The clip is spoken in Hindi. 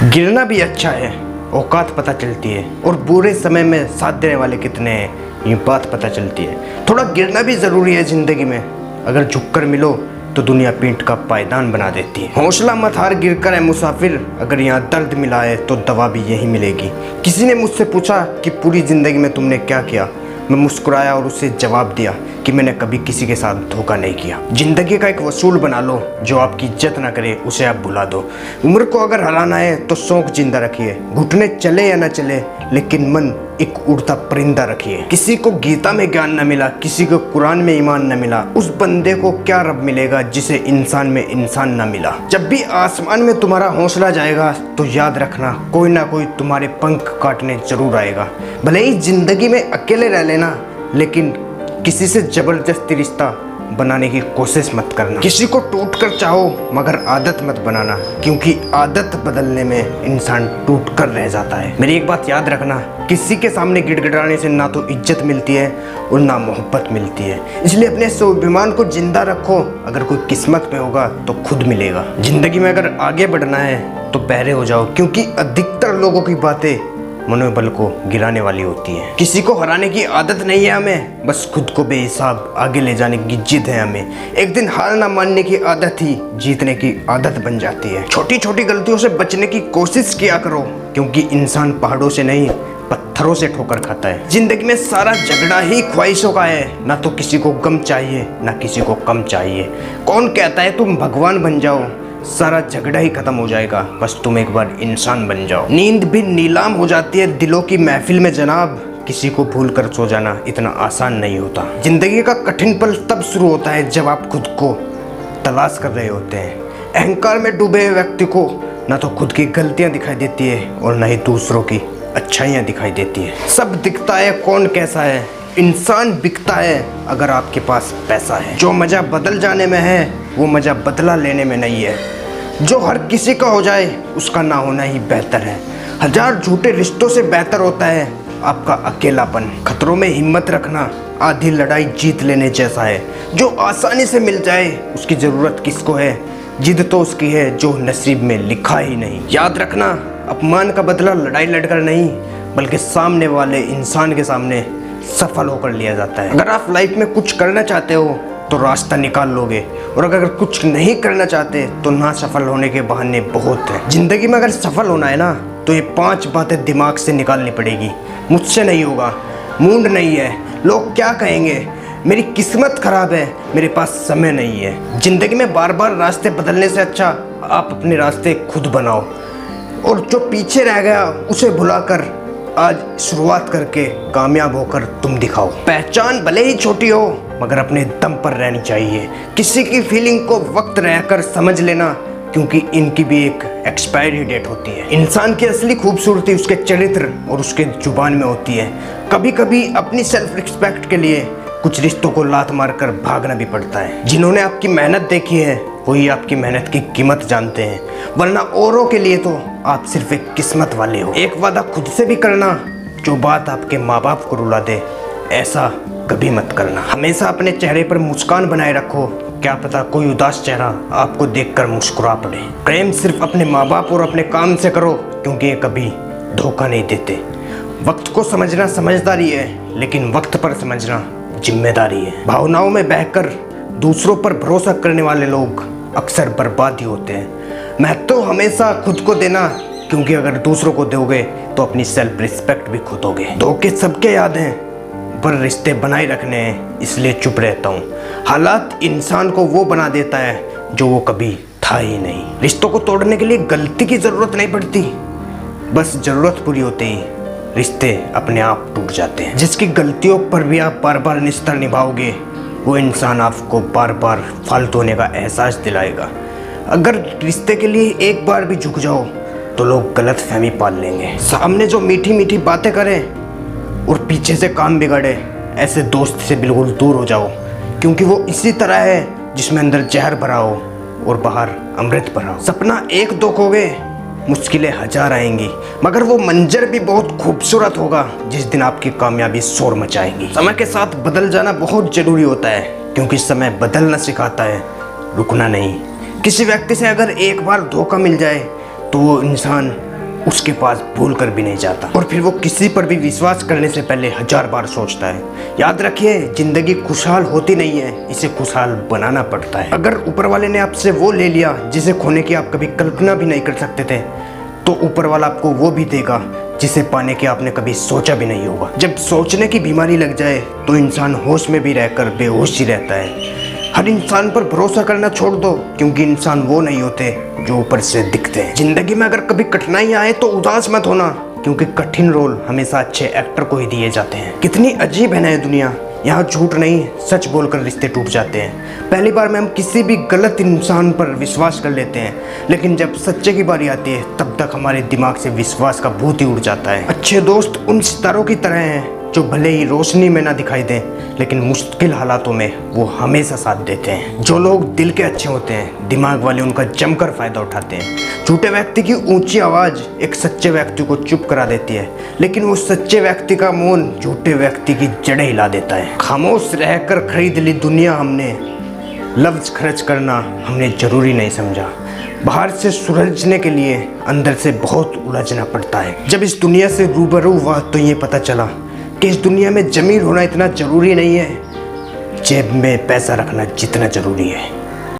गिरना भी अच्छा है, औकात पता चलती है, और बुरे समय में साथ देने वाले कितने हैं ये बात पता चलती है। थोड़ा गिरना भी ज़रूरी है ज़िंदगी में। अगर झुककर मिलो तो दुनिया पीठ का पायदान बना देती है। हौसला मत हार, गिर कर है मुसाफिर, अगर यहाँ दर्द मिला है तो दवा भी यही मिलेगी। किसी ने मुझसे पूछा कि पूरी ज़िंदगी में तुमने क्या किया। मैं मुस्कुराया और उससे जवाब दिया कि मैंने कभी किसी के साथ धोखा नहीं किया। जिंदगी का एक वसूल बना लो, जो आपकी इज्जत ना करे उसे आप भुला दो। उम्र को अगर हराना है तो शौक जिंदा रखिए, घुटने चले या ना चले लेकिन मन एक उड़ता परिंदा रखिए। किसी को गीता में ज्ञान न मिला, किसी को कुरान में ईमान न मिला, उस बंदे को क्या रब मिलेगा जिसे इंसान में इंसान न मिला। जब भी आसमान में तुम्हारा हौसला जाएगा तो याद रखना कोई ना कोई तुम्हारे पंख काटने जरूर आएगा। भले ही जिंदगी में अकेले रह लेना, लेकिन किसी से जबरदस्ती रिश्ता बनाने की कोशिश मत करना। किसी को टूट कर चाहो मगर आदत मत बनाना, क्योंकि आदत बदलने में इंसान टूट कर रह जाता है। मेरी एक बात याद रखना, किसी के सामने गिड़गिड़ाने से ना तो इज्जत मिलती है और ना मोहब्बत मिलती है। इसलिए अपने स्वाभिमान को जिंदा रखो। अगर कोई किस्मत में होगा तो खुद मिलेगा। जिंदगी में अगर आगे बढ़ना है तो बहरे हो जाओ, क्योंकि अधिकतर लोगों की बातें मनोबल को गिराने वाली होती है। किसी को हराने की आदत नहीं है हमें, बस खुद को बेहिसाब आगे ले जाने की जिद है हमें। एक दिन हार ना मानने की आदत ही जीतने की आदत बन जाती है। छोटी छोटी गलतियों से बचने की कोशिश किया करो, क्योंकि इंसान पहाड़ों से नहीं पत्थरों से ठोकर खाता है। जिंदगी में सारा झगड़ा ही ख्वाहिशों का है, ना तो किसी को गम चाहिए ना किसी को कम चाहिए। कौन कहता है तुम भगवान बन जाओ, सारा झगड़ा ही खत्म हो जाएगा, बस तुम एक बार इंसान बन जाओ। नींद भी नीलाम हो जाती है दिलों की महफिल में जनाब, किसी को भूल कर सो जाना इतना आसान नहीं होता। जिंदगी का कठिन पल तब शुरू होता है जब आप खुद को तलाश कर रहे होते हैं। अहंकार में डूबे हुए व्यक्ति को ना तो खुद की गलतियां दिखाई देती है और ना ही दूसरों की अच्छाइयाँ दिखाई देती है। सब दिखता है कौन कैसा है, इंसान बिकता है अगर आपके पास पैसा है। जो मज़ा बदल जाने में है वो मज़ा बदला लेने में नहीं है। जो हर किसी का हो जाए उसका ना होना ही बेहतर है। हजार झूठे रिश्तों से बेहतर होता है आपका अकेलापन। खतरों में हिम्मत रखना आधी लड़ाई जीत लेने जैसा है। जो आसानी से मिल जाए उसकी ज़रूरत किसको है, जिद तो उसकी है जो नसीब में लिखा ही नहीं। याद रखना, अपमान का बदला लड़ाई लड़कर नहीं बल्कि सामने वाले इंसान के सामने सफल होकर लिया जाता है। अगर आप लाइफ में कुछ करना चाहते हो तो रास्ता निकाल लोगे, और अगर कुछ नहीं करना चाहते तो ना सफल होने के बहाने बहुत हैं। जिंदगी में अगर सफल होना है ना तो ये 5 बातें दिमाग से निकालनी पड़ेगी। मुझसे नहीं होगा, मूड नहीं है, लोग क्या कहेंगे, मेरी किस्मत खराब है, मेरे पास समय नहीं है। जिंदगी में बार बार रास्ते बदलने से अच्छा आप अपने रास्ते खुद बनाओ, और जो पीछे रह गया उसे भुलाकर आज शुरुआत करके कामयाब होकर तुम दिखाओ। पहचान भले ही छोटी हो मगर अपने दम पर रहनी चाहिए। किसी की फीलिंग को वक्त रहकर समझ लेना, क्योंकि इनकी भी एक एक्सपायरी डेट होती है। इंसान की असली खूबसूरती उसके चरित्र और उसके जुबान में होती है। कभी कभी अपनी सेल्फ रिस्पेक्ट के लिए कुछ रिश्तों को लात मारकर भागना भी पड़ता है। जिन्होंने आपकी मेहनत देखी है वही आपकी मेहनत की कीमत जानते हैं, वरना औरों के लिए तो आप सिर्फ एक किस्मत वाले हो। एक वादा खुद से भी करना, जो बात आपके माँ बाप को रुला दे ऐसा कभी मत करना। हमेशा अपने चेहरे पर मुस्कान बनाए रखो, क्या पता कोई उदास चेहरा आपको देखकर मुस्कुरा पड़े। प्रेम सिर्फ अपने माँ बाप और अपने काम से करो, क्योंकि ये कभी धोखा नहीं देते। वक्त को समझना समझदारी है, लेकिन वक्त पर समझना जिम्मेदारी है। भावनाओं में बहकर दूसरों पर भरोसा करने वाले लोग अक्सर बर्बाद ही होते हैं। महत्व हमेशा खुद को देना, क्योंकि अगर दूसरों को दोगे तो अपनी सेल्फ रिस्पेक्ट भी खो दोगे। धोखे सबके याद हैं पर रिश्ते बनाए रखने हैं, इसलिए चुप रहता हूँ। हालात इंसान को वो बना देता है जो वो कभी था ही नहीं। रिश्तों को तोड़ने के लिए गलती की ज़रूरत नहीं पड़ती, बस ज़रूरत पूरी होते ही रिश्ते अपने आप टूट जाते हैं। जिसकी गलतियों पर भी आप बार बार निस्तर निभाओगे वो इंसान आपको बार बार फालतू होने का एहसास दिलाएगा। अगर रिश्ते के लिए एक बार भी झुक जाओ तो लोग गलत फहमी पाल लेंगे। सामने जो मीठी मीठी बातें करें और पीछे से काम बिगाड़े, ऐसे दोस्त से बिल्कुल दूर हो जाओ, क्योंकि वो इसी तरह है जिसमें अंदर जहर भरा हो और बाहर अमृत भरा हो। सपना एक दो खोगे, मुश्किलें 1000 आएंगी, मगर वो मंजर भी बहुत खूबसूरत होगा जिस दिन आपकी कामयाबी शोर मचाएगी। समय के साथ बदल जाना बहुत जरूरी होता है, क्योंकि समय बदलना सिखाता है, रुकना नहीं। किसी व्यक्ति से अगर एक बार धोखा मिल जाए तो वो इंसान उसके पास भूल कर भी नहीं जाता, और फिर वो किसी पर भी विश्वास करने से पहले 1000 बार सोचता है। याद रखिए, जिंदगी खुशहाल होती नहीं है, इसे खुशहाल बनाना पड़ता है। अगर ऊपर वाले ने आपसे वो ले लिया जिसे खोने की आप कभी कल्पना भी नहीं कर सकते थे, तो ऊपर वाला आपको वो भी देगा जिसे पाने की आपने कभी सोचा भी नहीं होगा। जब सोचने की बीमारी लग जाए तो इंसान होश में भी रहकर बेहोश ही रहता है। हर इंसान पर भरोसा करना छोड़ दो, क्योंकि इंसान वो नहीं होते जो ऊपर से दिखते हैं। जिंदगी में अगर कभी कठिनाई आए तो उदास मत होना, क्योंकि कठिन रोल हमेशा अच्छे एक्टर को ही दिए जाते हैं। कितनी अजीब है ना ये दुनिया, यहाँ झूठ नहीं सच बोलकर रिश्ते टूट जाते हैं। पहली बार में हम किसी भी गलत इंसान पर विश्वास कर लेते हैं, लेकिन जब सच्चे की बारी आती है तब तक हमारे दिमाग से विश्वास का भूत ही उड़ जाता है। अच्छे दोस्त उन सितारों की तरह हैं जो भले ही रोशनी में ना दिखाई दें, लेकिन मुश्किल हालातों में वो हमेशा साथ देते हैं। जो लोग दिल के अच्छे होते हैं, दिमाग वाले उनका जमकर फायदा उठाते हैं। झूठे व्यक्ति की ऊंची आवाज़ एक सच्चे व्यक्ति को चुप करा देती है, लेकिन वो सच्चे व्यक्ति का मौन झूठे व्यक्ति की जड़ें हिला देता है। खामोश रहकर खरीद ली दुनिया हमने, लफ्ज खर्च करना हमने जरूरी नहीं समझा। बाहर से सुलझने के लिए अंदर से बहुत उलझना पड़ता है। जब इस दुनिया से रूबरू हुआ तो ये पता चला कि इस दुनिया में जमीर होना इतना जरूरी नहीं है, जेब में पैसा रखना जितना जरूरी है।